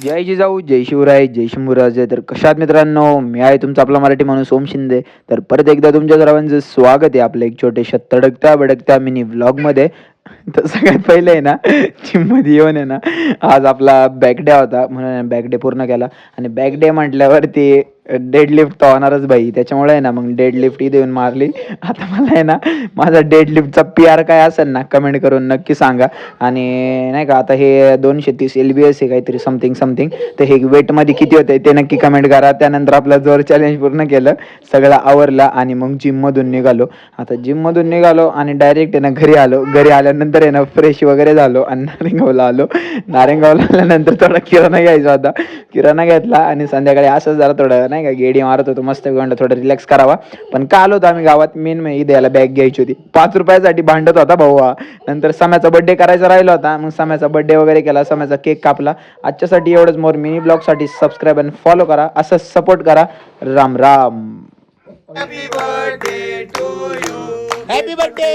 जय जिजाऊ, जय शिवराय, जय शंभूराजे. तर कशात मित्रांनो, मी आहे तुमचा आपला मराठी माणूस ओम शिंदे. तर परत एकदा तुमच्या सर्वांचं स्वागत आहे आपल्या एक छोट्याशा तडकत्या बडकत्या मिनी व्लॉगमध्ये. तर सगळ्यात पहिले आहे ना, जिममध्ये येऊन आहे ना, आज आपला बॅक डे होता म्हणून बॅक डे पूर्ण केला. आणि बॅक डे म्हटल्यावरती डेडलिफ्ट तर होणारच भाई, त्याच्यामुळे आहे ना मग डेडलिफ्ट इथे येऊन मारली. आता मला आहे ना माझा डेडलिफ्टचा PR काय असेल ना कमेंट करून नक्की सांगा. आणि नाही का आता हे 230 LBS आहे काहीतरी समथिंग समथिंग, तर हे वेटमध्ये किती होते ते नक्की कमेंट करा. त्यानंतर आपला जोर चॅलेंज पूर्ण केलं, सगळं आवरला आणि मग जिममधून निघालो. आता जिममधून निघालो आणि डायरेक्ट आहे ना घरी आलो. घरी आल्यानंतर आहे ना फ्रेश वगैरे झालो आणि नारेंगावला आलो. नारेंगावला आल्यानंतर थोडा किराणा घ्यायचा होता, किराणा घेतला आणि संध्याकाळी असंच जरा थोडं नाही का गेडी मारत होतो, मस्त म्हणलं थोडं रिलॅक्स करावा. पण का आलो होतो आम्ही गावात मेन म्हणजे द्यायला बॅग घ्यायची होती. 5 रुपयासाठी भांडत होता भाऊ हा. नंतर सम्याचा बर्थडे करायचा राहिला होता, मग सम्याचा बर्थडे वगैरे केला, सम्याचा केक कापला. आजच्यासाठी एवढंच. मोर मिनी ब्लॉगसाठी सबस्क्राईब आणि फॉलो करा, असं सपोर्ट करा. राम राम. Happy birthday